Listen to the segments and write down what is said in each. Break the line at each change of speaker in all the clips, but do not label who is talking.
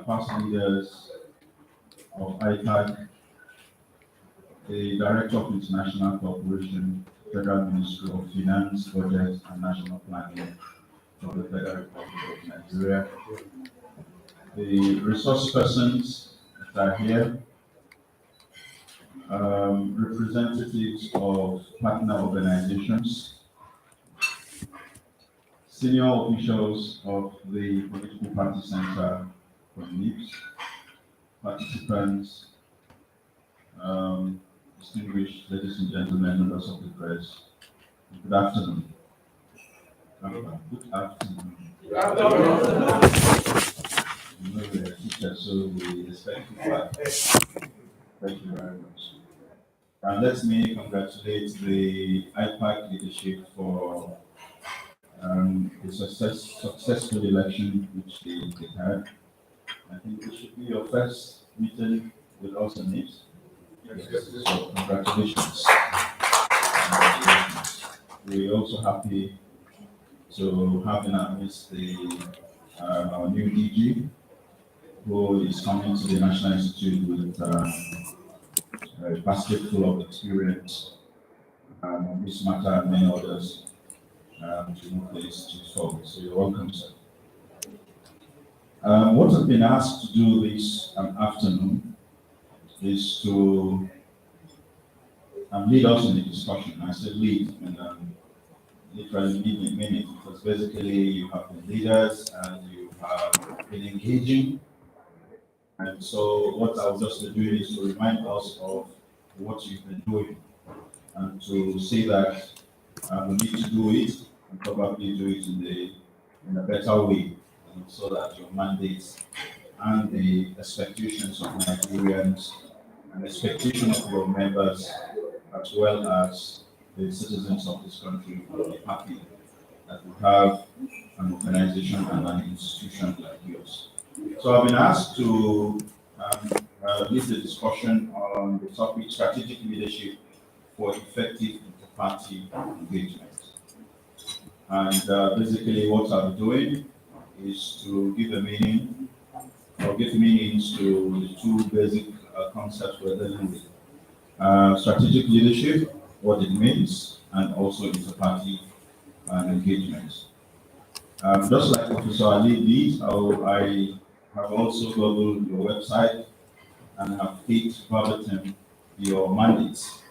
past leaders of Ipac, the Director of International Cooperation, Federal Ministry of Finance, Budget and National Planning of the Federal Republic of Nigeria, the resource persons that are here, representatives of partner organizations, senior officials of the Political Party Center from NIPSS, participants, distinguished ladies and gentlemen, members of the press, good afternoon. Good afternoon.
Good afternoon.
You know we are teachers, so we expect you back. Thank you very much. And let me congratulate the Ipac leadership for the successful election which they had. I think it should be your first meeting with us on it. Yes. So congratulations. We're also happy to have in our midst our new DG, who is coming to the National Institute with a basket full of experience on this matter and many others to move the institute forward. So you're welcome, sir. What I've been asked to do this afternoon is to lead us in the discussion. I said lead, and literally lead in a minute, because basically you have been leaders and you have been engaging. And so what I'll just be doing is to remind us of what you've been doing and to say that we need to do it and probably do it in a better way, so that your mandates and the expectations of Nigerians and expectations of your members, as well as the citizens of this country, will be happy that we have an organization and an institution like yours. So I've been asked to lead the discussion on the topic strategic leadership for effective inter-party engagement. And basically what I'll be doing is to give a meaning or give meanings to the two basic concepts we're dealing with. Strategic leadership, what it means, and also inter-party engagement. Just like Professor Ali did, I have also googled your website and have picked verbatim your mandates.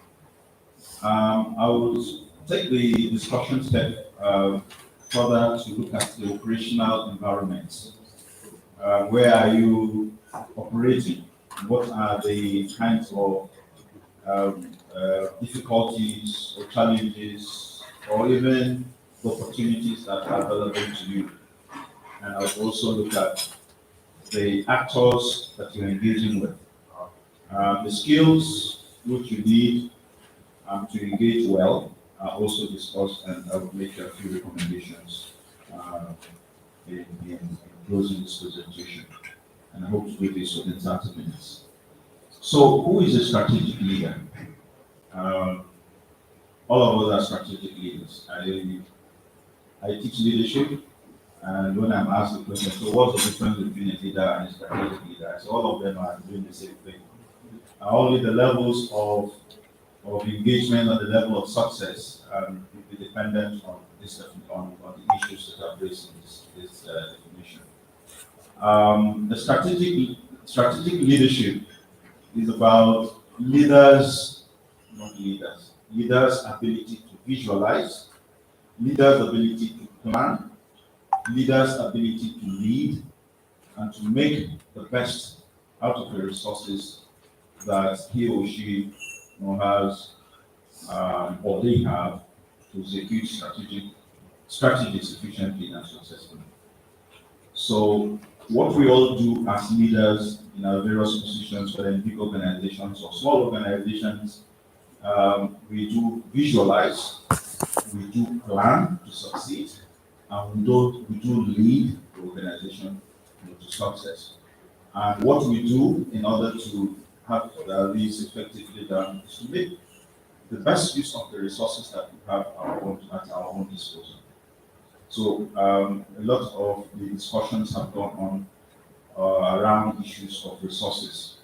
I will take the discussion step further to look at the operational environment. Where are you operating? What are the kinds of difficulties or challenges or even opportunities that are available to you? And I'll also look at the actors that you're engaging with, the skills which you need to engage well are also discussed, and I will make a few recommendations in closing this presentation. And I hope to do this within 30 minutes. So, who is a strategic leader? All of us are strategic leaders. I teach leadership, and when I'm asked the question, so what's the difference between a leader and a strategic leader? So all of them are doing the same thing. Only the levels of engagement and the level of success will be dependent on this on the issues that are raised in this definition. The strategic leadership is about leaders' ability to visualize, leaders' ability to plan, leaders' ability to lead, and to make the best out of the resources that he or she has or they have to execute strategies efficiently and successfully. So what we all do as leaders in our various positions, whether in big organizations or small organizations, we do visualize, we do plan to succeed, and we do lead the organization to success. And what we do in order to have these effectively done is to make the best use of the resources that we have at our own disposal. So a lot of the discussions have gone around issues of resources.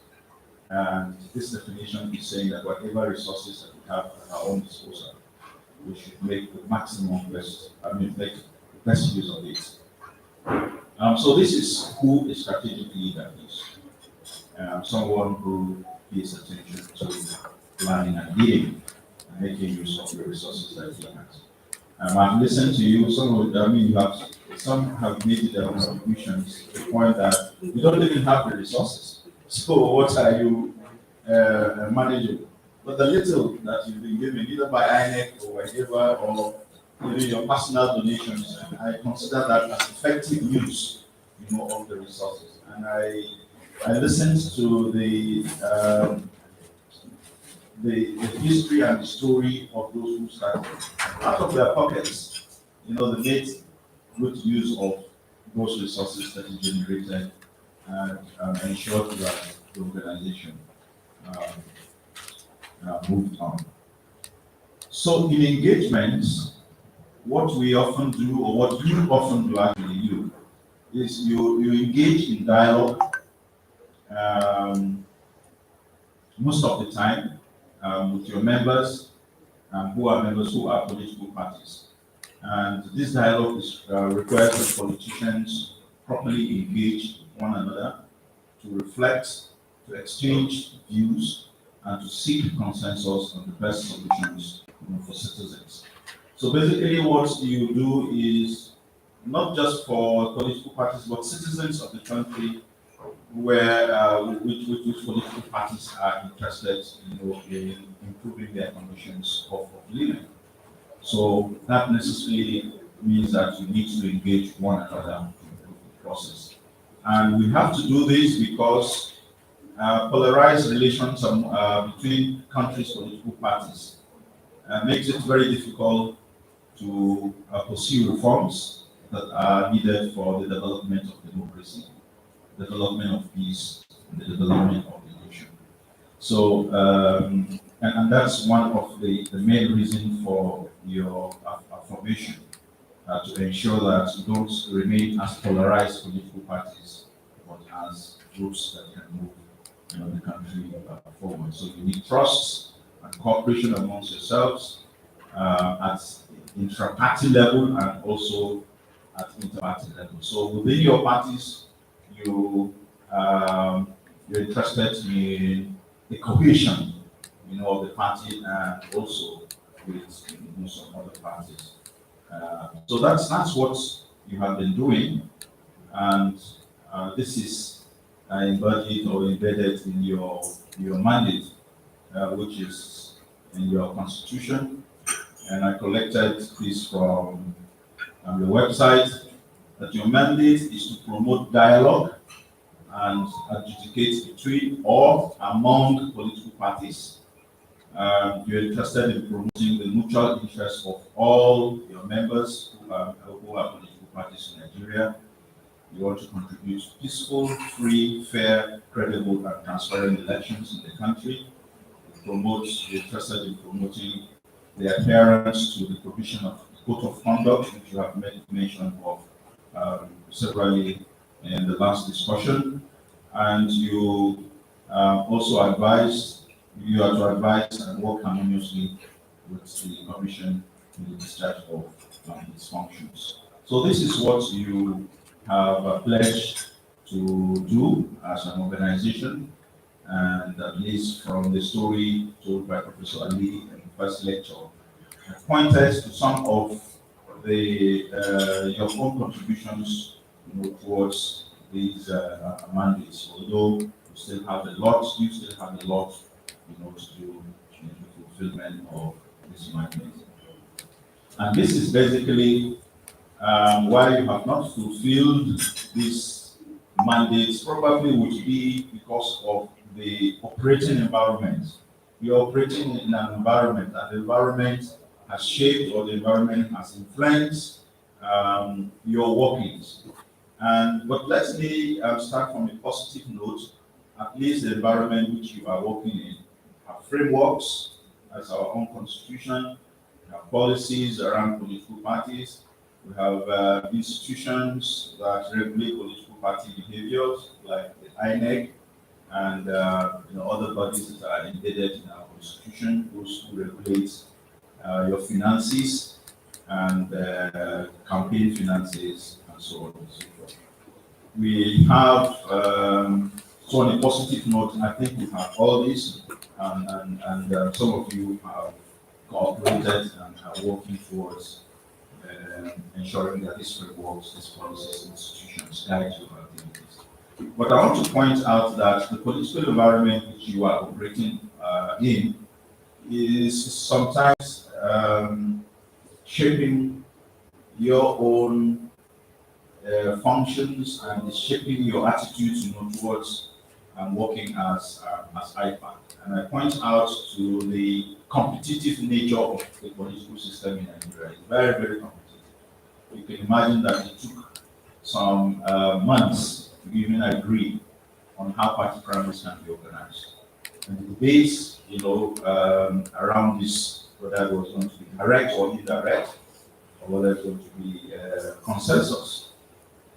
And this definition is saying that whatever resources that we have at our own disposal, we should make the maximum best, make the best use of it. So this is who a strategic leader is. Someone who pays attention to planning and leading and making use of the resources that he has. I've listened to you. Some have made their contributions to the point that you don't even have the resources. So what are you managing? But the little that you've been given, either by INEC or whatever, or your personal donations, I consider that as effective use, of the resources. And I listened to the history and the story of those who started out of their pockets. They made good use of those resources that is generated and ensured that the organization moved on. So in engagements, what we often do, or what you often do actually, is you engage in dialogue most of the time with your members who are political parties. And this dialogue requires that politicians properly engage with one another to reflect, to exchange views, and to seek consensus on the best solutions for citizens. So basically what you do is not just for political parties, but citizens of the country which political parties are interested in improving their conditions of living. So that necessarily means that you need to engage one another in the process. And we have to do this because polarized relations between countries' political parties makes it very difficult to pursue reforms that are needed for the development of democracy, development of peace, and the development of the nation. So, and that's one of the main reasons for your formation, to ensure that you don't remain as polarized political parties, but as groups that can move the country forward. So you need trust and cooperation amongst yourselves at intra-party level and also at inter-party level. So within your parties, you're interested in the cohesion, of the party and also with some other parties. So that's what you have been doing, and this is embodied or embedded in your mandate, which is in your constitution. And I collected this from the website, that your mandate is to promote dialogue and adjudicate between or among political parties. You're interested in promoting the mutual interests of all your members who are political parties in Nigeria. You want to contribute to peaceful, free, fair, credible, and transparent elections in the country. You're interested in promoting the adherence to the provision of the code of conduct, which you have made mention of severally in the last discussion. And you also are to advise and work harmoniously with the Commission in the discharge of its functions. So this is what you have pledged to do as an organization, and at least from the story told by Professor Ali in the first lecture, I pointed to some of your own contributions towards these mandates. Although you still have a lot to do in the fulfillment of this mandate. And this is basically why you have not fulfilled these mandates, probably would be because of the operating environment. You're operating in an environment, and the environment has shaped, or the environment has influenced your workings. But let me start from a positive note. At least the environment which you are working in have frameworks, as our own constitution. We have policies around political parties. We have institutions that regulate political party behaviors like the INEC and other bodies that are embedded in our constitution, those who regulate your finances and campaign finances and so on and so forth. We have, so on a positive note, I think we have all this, and some of you have cooperated and are working towards ensuring that this frameworks, these policies, institutions guide your activities. But I want to point out that the political environment which you are operating in is sometimes shaping your own functions and is shaping your attitudes, towards working as Ipac. And I point out to the competitive nature of the political system in Nigeria. It's very, very competitive. You can imagine that it took some months to even agree on how party primaries can be organized. And the debates, around this, whether it was going to be direct or indirect, or whether it's going to be consensus.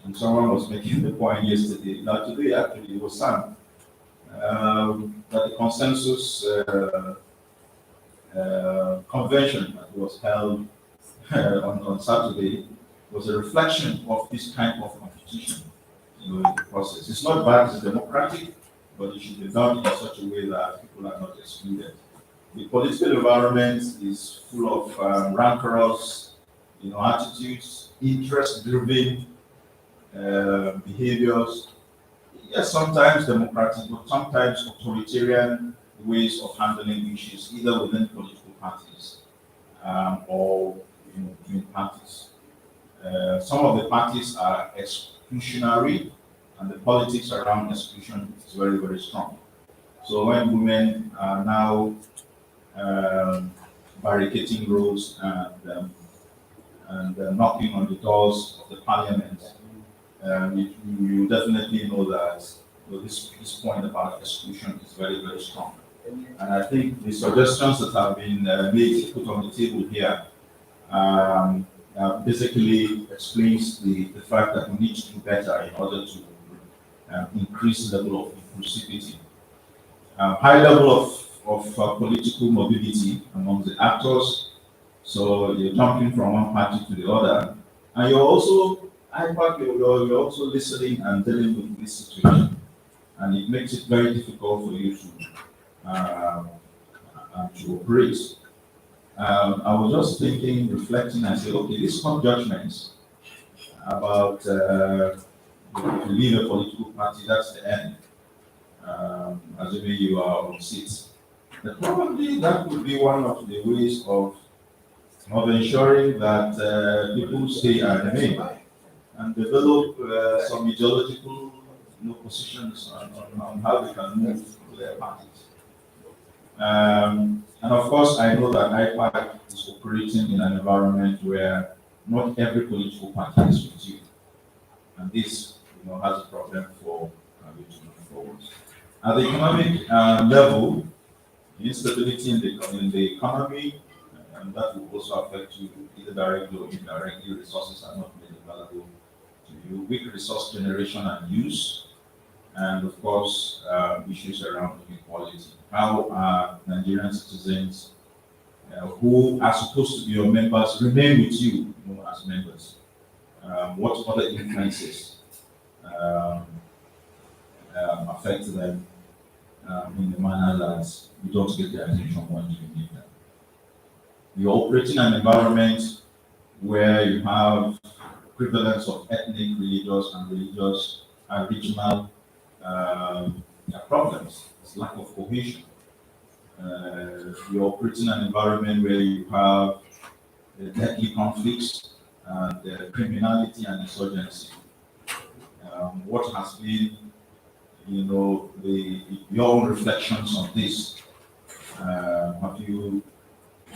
And someone was making the point yesterday, not today actually, it was Sam, that the consensus convention that was held on Saturday was a reflection of this kind of competition in the process. It's not bad, it's democratic, but it should be done in such a way that people are not excluded. The political environment is full of rancorous, attitudes, interest-driven behaviors. Yes, sometimes democratic, but sometimes authoritarian ways of handling issues, either within political parties or between parties. Some of the parties are exclusionary, and the politics around exclusion is very, very strong. So when women are now barricading roads and knocking on the doors of the parliament, you definitely know that this point about exclusion is very, very strong. And I think the suggestions that have been made, put on the table here, basically explains the fact that we need to do better in order to increase the level of inclusivity. High level of political mobility among the actors. So you're jumping from one party to the other, and you're also you're also listening and dealing with this situation, and it makes it very difficult for you to operate. I was just thinking, reflecting, and say, okay, these come judgments about if you leave a political party, that's the end. Assuming you are on seats. But probably that would be one of the ways of ensuring that people stay and remain and develop some ideological positions on how they can move through their parties. And of course, I know that Ipac is operating in an environment where not every political party is with you, and this, has a problem for you to move forward. At the economic level, instability in the economy, and that will also affect you either directly or indirectly. Resources are not made available to you. Weak resource generation and use, and of course, issues around inequality. How are Nigerian citizens who are supposed to be your members remain with you, as members? What other influences affect them in the manner that you don't get their attention when you need them? You're operating an environment where you have prevalence of ethnic, religious, and regional problems. It's lack of cohesion. You're operating an environment where you have deadly conflicts and criminality and insurgency. What has been, your own reflections on this? Have you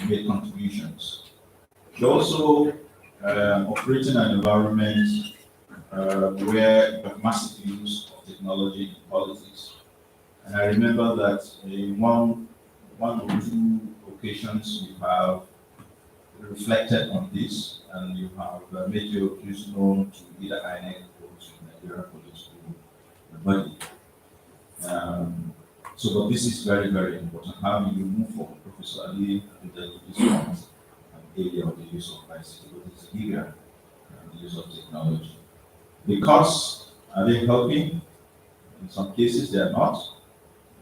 made contributions? You also operating an environment where you have massive use of technology in politics. And I remember that in one or two occasions you have reflected on this, and you have made your views known to either INEC or Nigeria political body. But this is very, very important. How do you move forward? Professor Ali alluded to this point, area of the use of bicycle, what is the area the use of technology. The costs, are they helping? In some cases, they are not.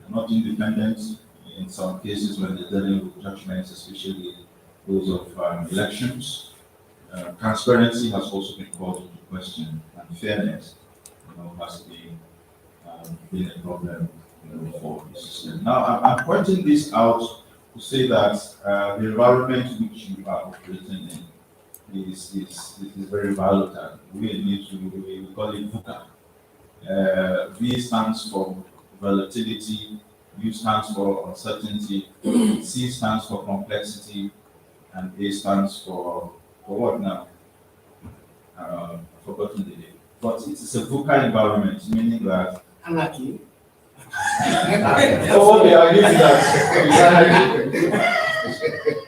They're not independent. In some cases, when they're dealing with judgments, especially those of elections, transparency has also been called into question, and fairness, has been a problem, for the system. Now, I'm pointing this out to say that the environment which you are operating in is very volatile. We need to, we call it VUCA. V stands for volatility, U stands for uncertainty, C stands for complexity, and A stands for what now? I've forgotten the name. But it's a VUCA environment, meaning that
Anarchy.
oh, okay, I'll give you that.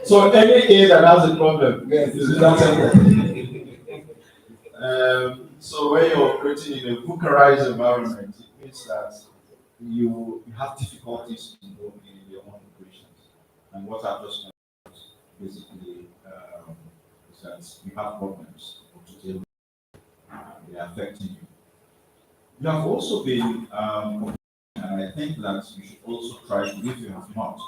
So any A that has a problem,
Yes.
is that so when you're operating in a VUCArized environment, it means that you have difficulties in your own operations. And what I've just mentioned basically is that you have problems to deal with, they are affecting you. You have also been, and I think that you should also try to, if you have not,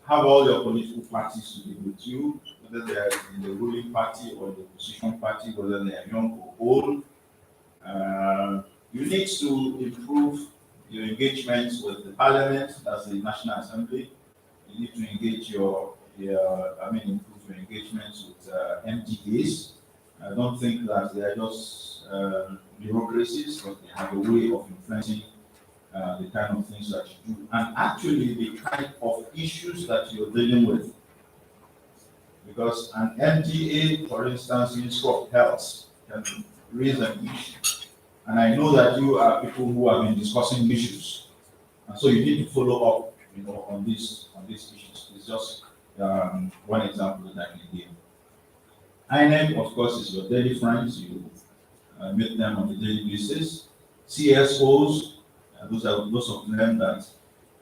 have all your political parties to be with you, whether they are in the ruling party or the opposition party, whether they are young or old. You need to improve your engagement with the parliament, that's the National Assembly. You need to engage improve your engagement with MDAs. I don't think that they are just bureaucracies, but they have a way of influencing the kind of things that you do, and actually the kind of issues that you're dealing with. Because an MDA, for instance, Minister of Health, can raise an issue. And I know that you are people who have been discussing issues. And so you need to follow up, on these issues. It's just one example that I can give. INEM, of course, is your daily friends. You meet them on a daily basis. CSOs, those of them that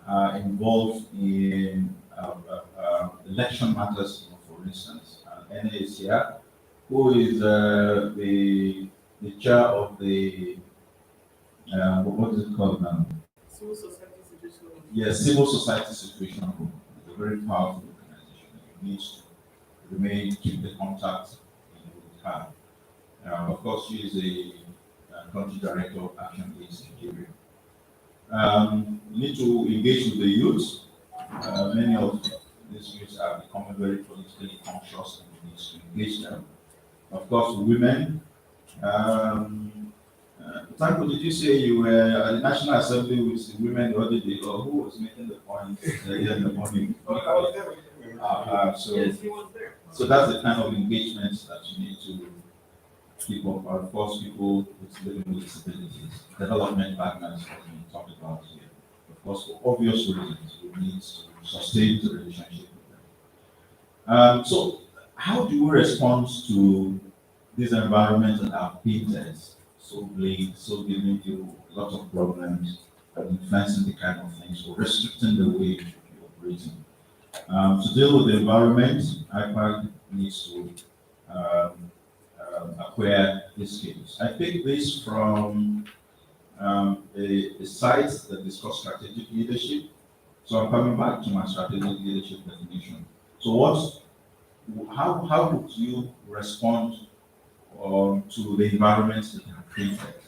are involved in election matters, for instance. NIPSS here, who is the chair of the what is it called now?
Civil Society Situation.
Yes, Civil Society Situation Group. It's a very powerful organization. You need to keep the contact with her. Of course, she is the country director of Action Aids Nigeria. You need to engage with the youth. Many of these youths are becoming very politically conscious, and you need to engage them. Of course, women. Tanko, did you say you were at the National Assembly with the women the other day, or who was making the point in the morning?
Yes, he was there.
So that's the kind of engagement that you need to keep up. Of course, people living with disabilities, development partners, as we talked about here. Of course, for obvious reasons, you need to sustain the relationship with them. So, how do we respond to this environment that are painted so bleak, so giving you a lot of problems, influencing the kind of things, or restricting the way you're operating? To deal with the environment, Ipac needs to acquire these skills. I picked this from a site that discusses strategic leadership. So I'm coming back to my strategic leadership definition. So how would you respond to the environments that are created?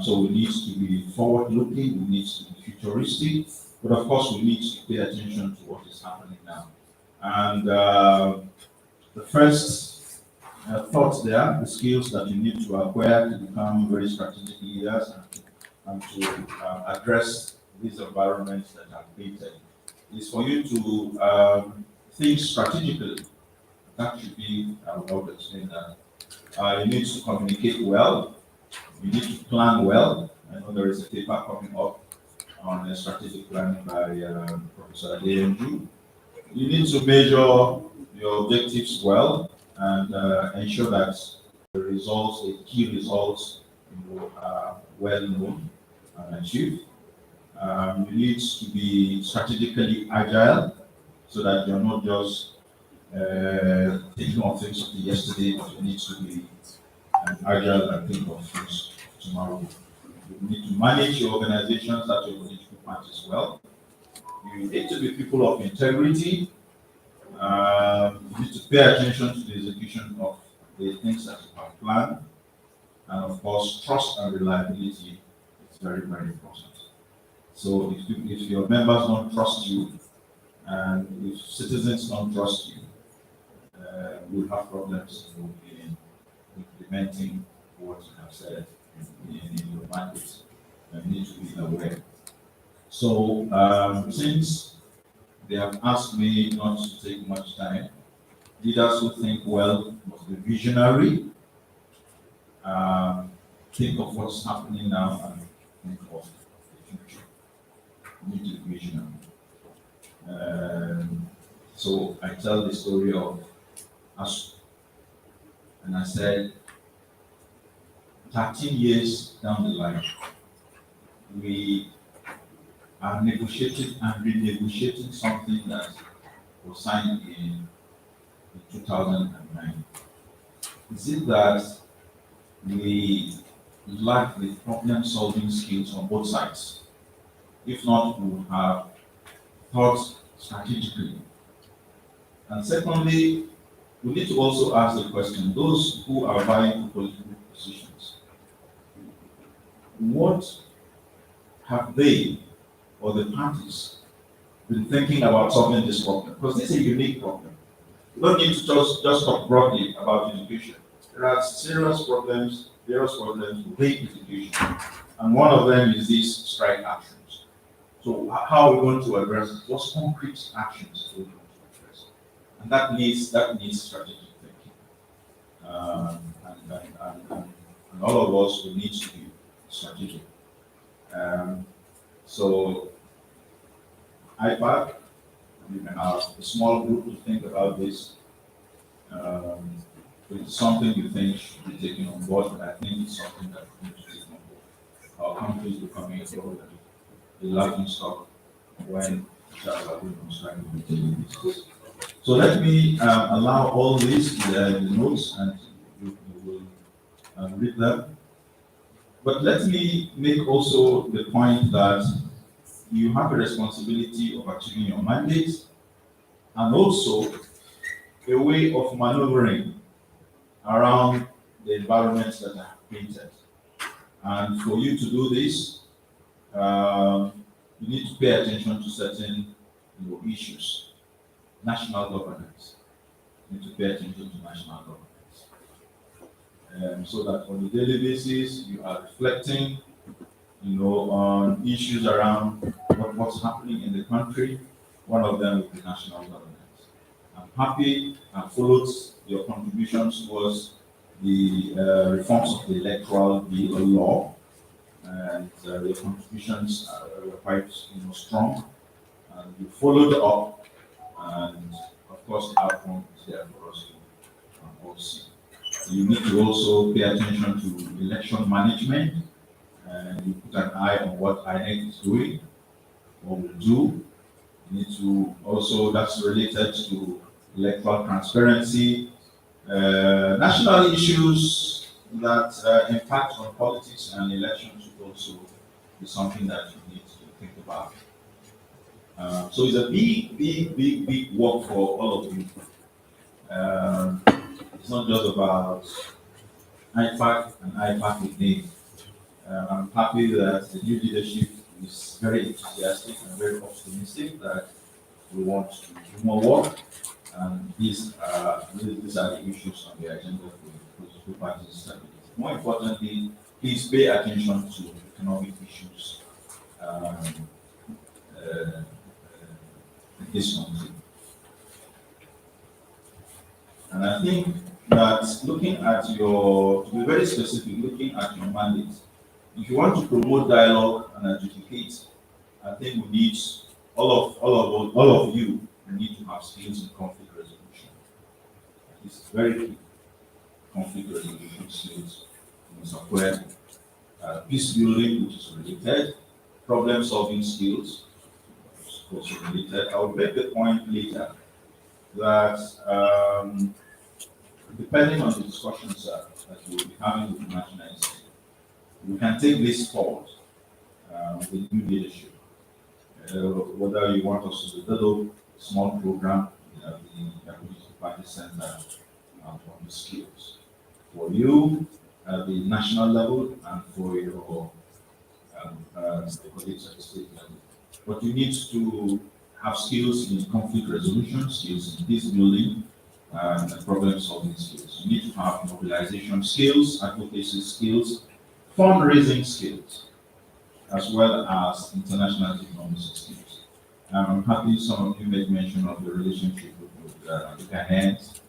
So we need to be forward-looking, we need to be futuristic, but of course we need to pay attention to what is happening now. And the first thoughts there, the skills that you need to acquire to become very strategic leaders and to address these environments that are created, is for you to think strategically. That should be, I would always explain that. You need to communicate well. You need to plan well. I know there is a paper coming up on strategic planning by Professor Adeyanju. You need to measure your objectives well and ensure that the results, the key results, are well known and achieved. You need to be strategically agile so that you're not just thinking of things of the yesterday, but you need to be agile and think of things tomorrow. You need to manage your organizations at your political parties well. You need to be people of integrity. You need to pay attention to the execution of the things that you have planned. And of course, trust and reliability is very, very important. So if your members don't trust you, and if citizens don't trust you, we'll have problems in implementing what you have said in your mandate. You need to be aware. So since they have asked me not to take much time, leaders who think well must be visionary, think of what's happening now and think of the future. You need to be visionary. So I tell the story of us, and I said, 13 years down the line, we are negotiating and renegotiating something that was signed in 2009. Is it that we lack the problem-solving skills on both sides? If not, we would have thought strategically. And secondly, we need to also ask the question, those who are vying for political positions, what have they or the parties been thinking about solving this problem? Because this is a unique problem. You don't need to just talk broadly about education. There are serious problems with education. And one of them is these strike actions. So how are we going to address it? What concrete actions are we going to address? And that needs strategic thinking. And all of us will need to be strategic. So Ipac, you can have a small group to think about this. If it's something you think should be taken on board, but I think it's something that we need to take on board. Our country is becoming a laughing stock when we trying to be taking this. So let me allow all these the notes, and you will read them. But let me make also the point that you have a responsibility of achieving your mandate, and also a way of maneuvering around the environments that are painted. And for you to do this, you need to pay attention to certain issues. National governance. You need to pay attention to national governance. So that on a daily basis, you are reflecting on issues around what's happening in the country. One of them is the national governance. I'm happy and followed your contributions towards the reforms of the electoral law, and your contributions were quite strong, and you followed up, and of course the outcome is there for us to all see. You need to also pay attention to election management, and you put an eye on what INEC is doing, what will do. You need to also, that's related to electoral transparency, national issues that impact on politics and elections should also be something that you need to think about. So it's a big work for all of you. It's not just about Ipac and Ipac with me. I'm happy that the new leadership is very enthusiastic and very optimistic that we want to do more work. And these are the issues on the agenda for the political parties stability. More importantly, please pay attention to economic issues in this country. And I think that looking at to be very specific, looking at your mandate, if you want to promote dialogue and adjudicate, I think we need all of you need to have skills in conflict resolution. It's very key. conflict resolution skills, you must acquire peace building, which is related, problem solving skills, which is also related. I will make the point later that depending on the discussions that we will be having with the national institute, we can take this forward with new leadership. Whether you want us to develop a small program at the Political Party Center on the skills for you at the national level and for your colleagues at the state level. But you need to have skills in conflict resolution, skills in peace building, and problem solving skills. You need to have mobilization skills, advocacy skills, fundraising skills, as well as international diplomacy skills. I'm happy some of you made mention of the relationship with Ghanaians,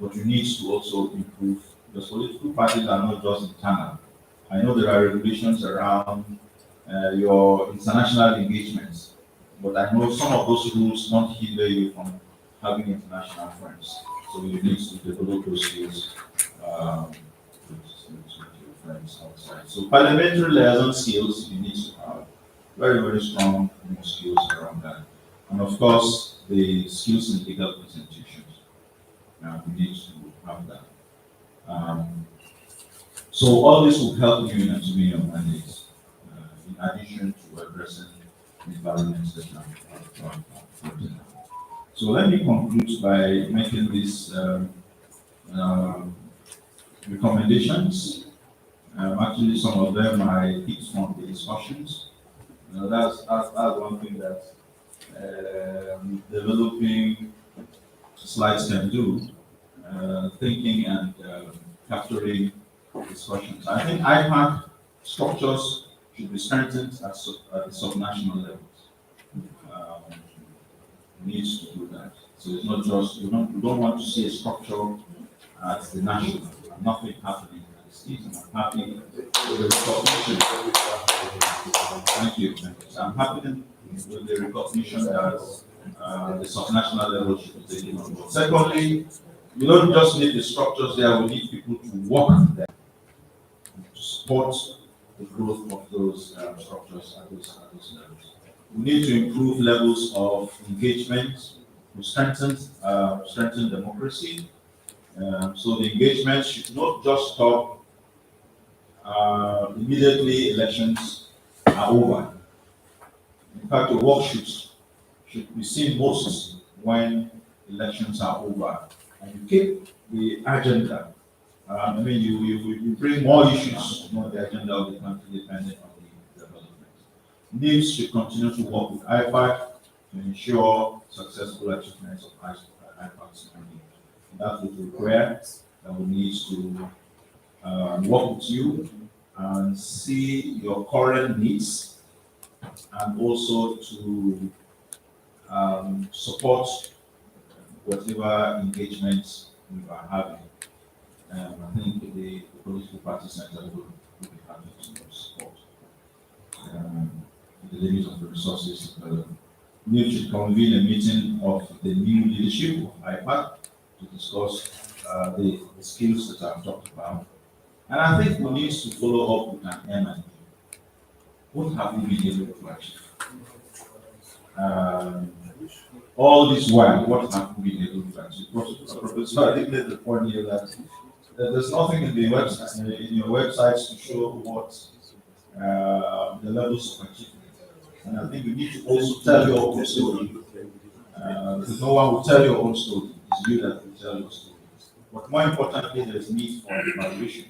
but you need to also improve, because political parties are not just internal. I know there are regulations around your international engagements, but I know some of those rules don't hinder you from having international friends. So you need to develop those skills with your friends outside. So parliamentary liaison skills, you need to have very, very strong skills around that. And of course, the skills in legal presentations. We need to have that. So all this will help you in achieving your mandates, in addition to addressing the environment that I'm talking about. So let me conclude by making these recommendations. Actually, some of them I picked from the discussions. That's one thing that developing slides can do, thinking and capturing discussions. I think Ipac structures should be strengthened at the subnational levels. Needs to do that. So it's not just, we don't want to see a structure at the national, nothing happening at the state. I'm happy with the recognition. Thank you. So I'm happy with the recognition that the subnational level should be taken on board. Secondly, we don't just need the structures there, we need people to work there to support the growth of those structures at those levels. We need to improve levels of engagement to strengthen democracy. So the engagement should not just stop immediately elections are over. In fact, the work should be seen most when elections are over, and you keep the agenda. You bring more issues on the agenda of the country depending on the development. NIPSS should continue to work with Ipac to ensure successful achievements of Ipac's mandate. That would require that we need to work with you and see your current needs, and also to support whatever engagements we are having. I think the political party center will be happy to support the limit of the resources. We should convene a meeting of the new leadership of Ipac to discuss the skills that I've talked about. And I think we need to follow up with an M&E. What have we been able to achieve? All this while, what have we been able to achieve? Professor, I think that's the point here that there's nothing in the website, in your websites to show what the levels of achievement. And I think you need to also tell your own story. Because no one will tell your own story. It's you that will tell your story. But more importantly, there's need for evaluation,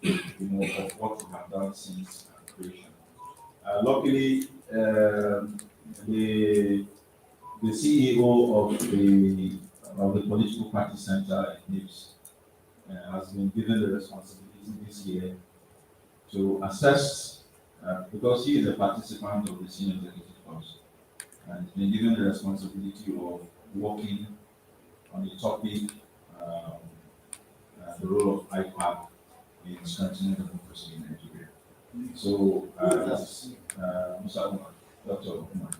of what we have done since creation. Luckily, the CEO of the political party center at NIPSS has been given the responsibility this year to assess, because he is a participant of the senior executive council, and he's been given the responsibility of working on the topic, the role of Ipac in strengthening democracy in Nigeria. So, Mr. Umar, Dr. Umar.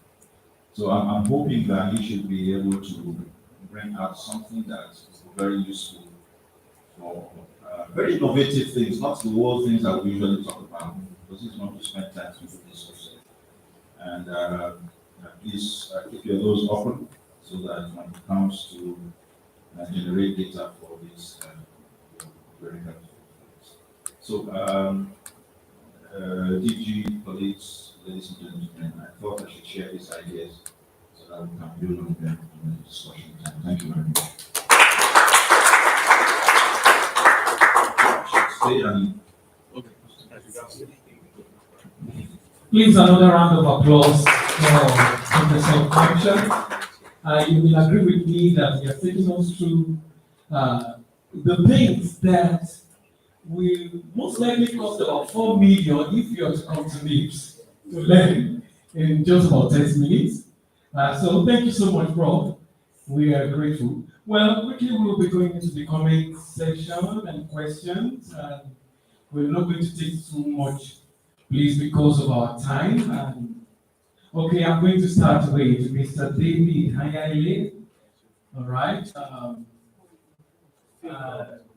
So I'm hoping that he should be able to bring out something that is very useful for very innovative things, not the old things that we usually talk about, because it's not to spend time to discuss it. And please keep your doors open so that when it comes to generate data for this, very helpful. So, DG colleagues, ladies and gentlemen, I thought I should share these ideas so that we can build on them in the discussion time. Thank you very much. Stay and
Please, another round of applause for Professor Action. You will agree with me that he has taken us through the things that will most likely cost about 4 million if you are to come to NIPSS to learn in just about 30 minutes. So thank you so much, Prof. We are grateful. Well, quickly we'll be going into the comment section and questions. And we're not going to take too much, please, because of our time. And okay, I'm going to start with Mr. David Hayale. All right.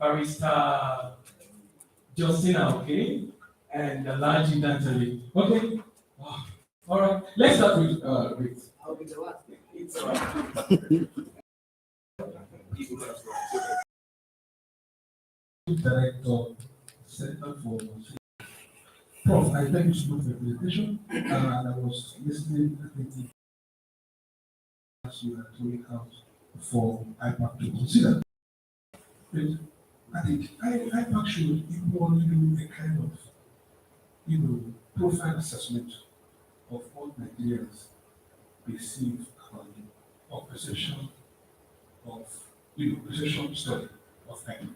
Barrister Justina, okay, and Laji Dantali. Okay. Wow. All right. Let's start with
I'll be the last.
It's all right. Director, Center for Prof. I thank you so much for the presentation. And I was listening, I think, as you are throwing out for Ipac to consider. But I think Ipac should equally do a kind of, profile assessment of what Nigerians perceive or perception of, perception study of Ipac.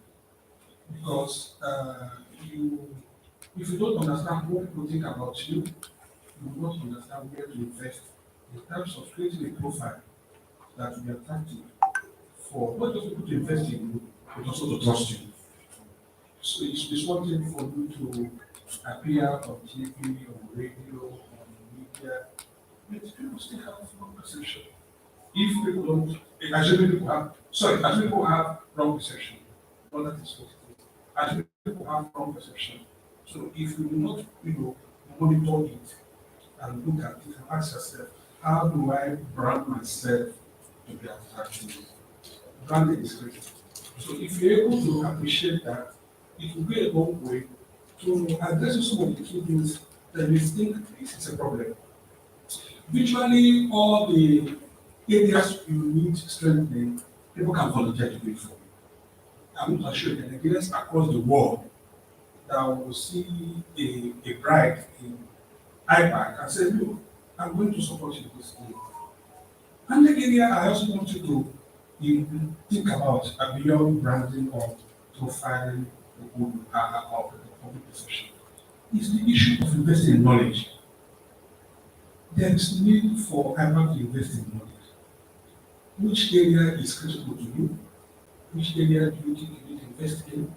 Because if you don't understand what people think about you, you will not understand where to invest in terms of creating a profile that will be attractive for not just people to invest in you, but also to trust you. So it's one thing for you to appear on TV, on radio, on media, but people still have wrong perception. If people don't, as people have wrong perception, well, that is what it is. As people have wrong perception. So if you do not, monitor it and look at it and ask yourself, how do I brand myself to be attractive? Branding is great. So if you're able to appreciate that, it will be a long way to address some of the key things that you think this is a problem. Virtually all the areas you need strengthening, people can volunteer to do it for you. I'm not sure that Nigerians across the world that will see a bride in Ipac and say, look, I'm going to support you this day. And the area I also want you to think about beyond branding or profiling or public perception is the issue of investing in knowledge. There is need for Ipac to invest in knowledge. Which area is critical to you? Which area do you think you need to invest in?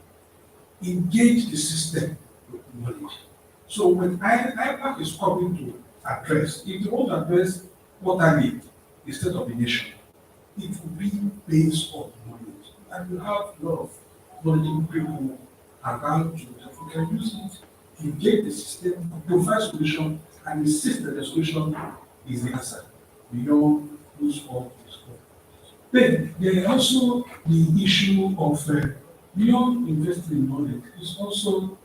Engage the system with knowledge. So when Ipac is coming to address, if you want to address water need, the state of the nation, it will be based on knowledge. And you have a lot of knowledgeable people around you that you can use it, engage the system, provide solution, and insist that the solution is the answer beyond whose fault is fault. Then there is also the issue of beyond investing in knowledge is also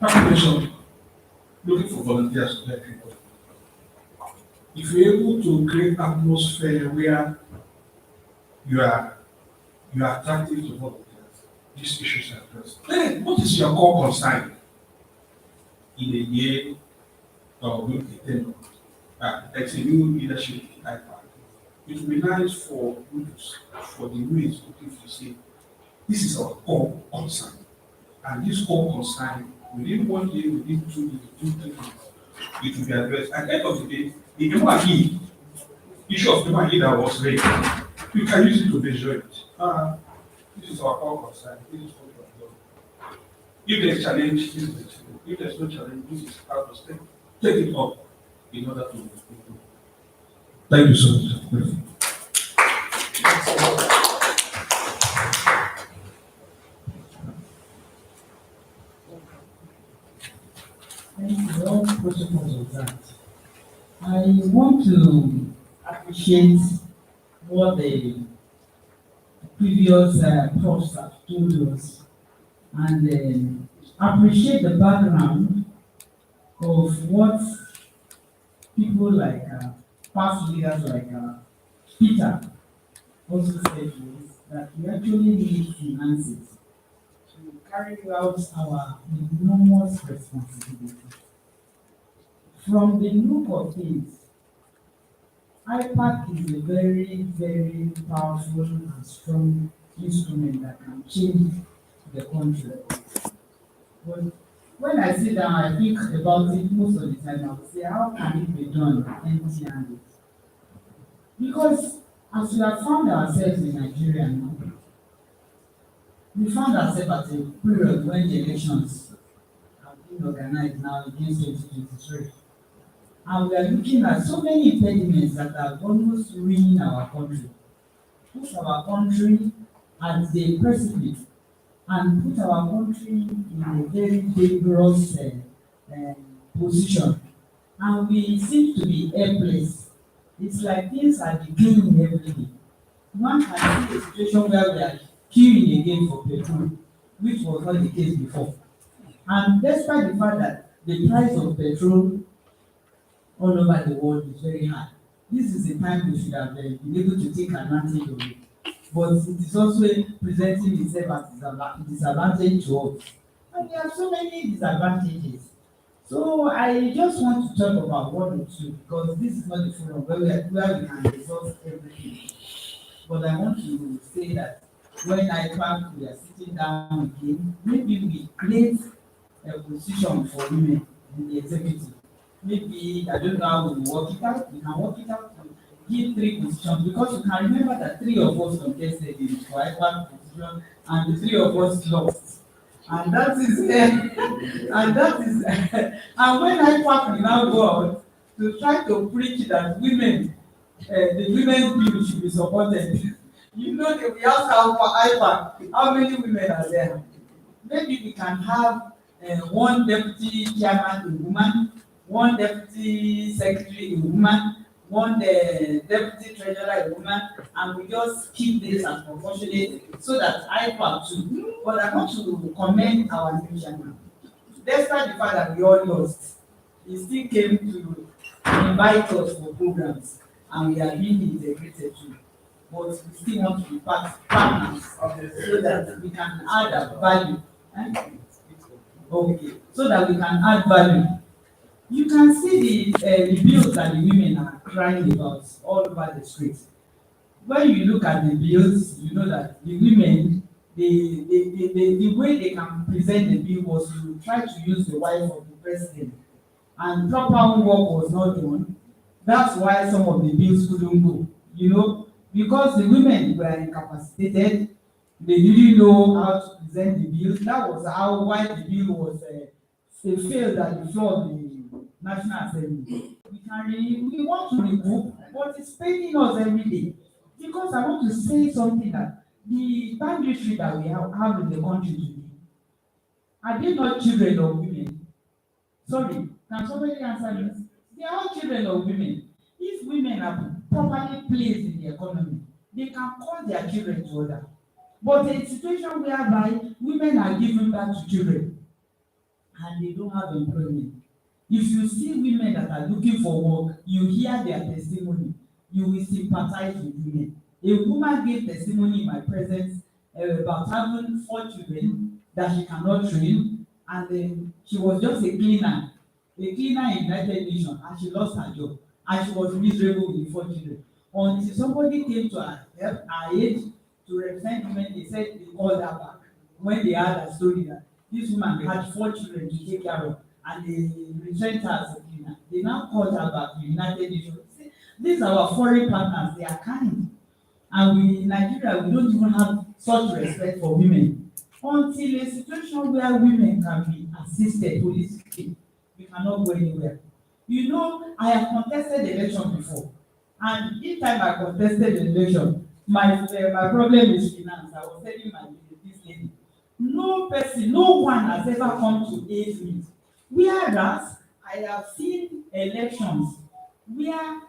population looking for volunteers to help people. If you're able to create atmosphere where you are attractive to volunteers, these issues are addressed. Then what is your core concern in a year or with a tenure? It's a new leadership in Ipac. It will be nice for the youth to say, this is our core concern. And this core concern, within 1 year, within 2 years, within 3 years, it will be addressed. At the end of the day, the MRE, issue of MRE that was raised, you can use it to measure it. This is our core concern. This is what we have done. If there's challenge, this is the challenge. If there's no challenge, this is how to take it up in order to improve. Thank you so much.
Thank you. All protocols of that. I want to appreciate what the previous profs have told us and appreciate the background of what people like past leaders like Peter also said was that we actually need finances to carry out our enormous responsibility. From the look of things, Ipac is a very, very powerful and strong instrument that can change the country. But when I sit down, I think about it most of the time. I would say, how can it be done empty-handed? Because as we have found ourselves in Nigeria now, we found ourselves at a period when the elections have been organized now against 2023. And we are looking at so many impediments that are almost ruining our country. Put our country at the precipice and put our country in a very dangerous position. And we seem to be helpless. It's like things are declining every day. One can see a situation where we are queuing again for petrol, which was not the case before. And despite the fact that the price of petrol all over the world is very high, this is the time we should have been able to take advantage of it. But it is also presenting itself as a disadvantage to us. And there are so many disadvantages. So I just want to talk about one or two because this is not the forum where we can resolve everything. But I want to say that when I come, we are sitting down again, maybe we create a position for women in the executive. Maybe, I don't know how we work it out, we can work it out to give 3 positions because you can remember that 3 of us contested in for one position and the 3 of us lost. And that is and when IPAC will now go out to try to preach that women, the women's bill should be supported. You know that we ask our IPAC, how many women are there? Maybe we can have one deputy chairman a woman, one deputy secretary a woman, one deputy treasurer a woman, and we just keep this as proportionate so that IPAC too. But I want to commend our new chairman. Despite the fact that we all lost, he still came to invite us for programs and we are being integrated too. But we still want to be partners so that we can add value. Okay, so that we can add value. You can see the bills that the women are crying about all over the streets. When you look at the bills, you know that the women, the way they can present the bill was to try to use the wife of the president, and proper work was not done. That's why some of the bills couldn't go, because the women were incapacitated. They didn't know how to present the bill. That was why the bill was failed at the floor of the National Assembly. We want to remove, but it's paining us every day. Because I want to say something that the banditry that we have in the country today, are they not children of women? Sorry, can somebody answer this? They are all children of women. If women are properly placed in the economy, they can call their children to order. But a situation whereby women are given back to children and they don't have employment. If you see women that are looking for work, you hear their testimony, you will sympathize with women. A woman gave testimony in my presence about having 4 children that she cannot train, and then she was just a cleaner in United Nations, and she lost her job, and she was miserable with 4 children. Until somebody came to her age to represent women, they said they called her back when they heard her story that this woman had 4 children to take care of, and they returned her as a cleaner. They now called her back to United Nations. These are our foreign partners, they are kind. And we in Nigeria, we don't even have such respect for women. Until a situation where women can be assisted holistically, we cannot go anywhere. I have contested the election before. And each time I contested the election, my problem is finance. I was telling this lady, no one has ever come to aid me. Whereas I have seen elections where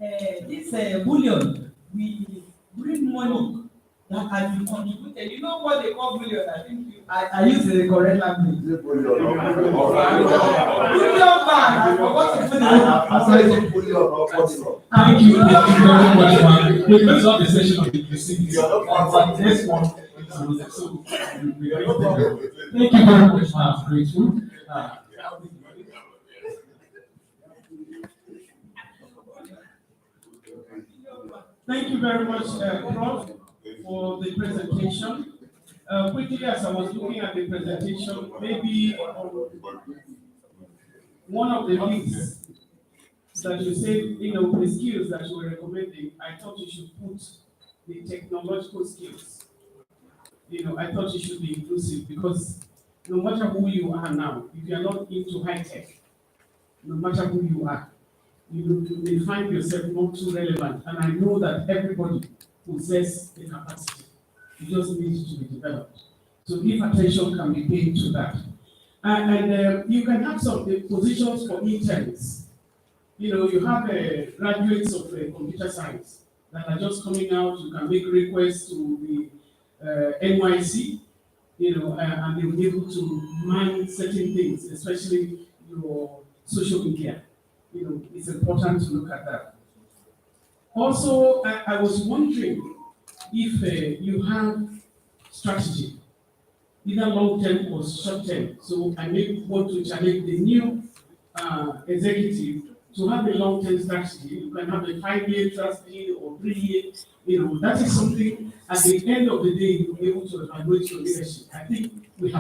this bullion, we bring money that has been contributed. You know what they call bullion? I think I use the correct language. Bullion bag. I forgot to put it.
Thank you very much, man. We close up the session of the proceedings. Next one. So, thank you very much, man. I'm grateful.
Thank you very much, Prof, for the presentation. Quickly, as I was looking at the presentation, maybe one of the things that you said, the skills that you were recommending, I thought you should put the technological skills. I thought it should be inclusive because no matter who you are now, if you are not into high tech, no matter who you are, you may find yourself not too relevant. And I know that everybody possesses the capacity. It just needs to be developed. So if attention can be paid to that. And you can have some positions for interns. You have graduates of computer science that are just coming out. You can make requests to the NYC, and they'll be able to mine certain things, especially your social media. It's important to look at that. Also, I was wondering if you have strategy, either long-term or short-term. So I may want to challenge the new executive to have a long-term strategy. You can have a 5-year strategy or 3-year. That is something at the end of the day you'll be able to evaluate your leadership. I think we have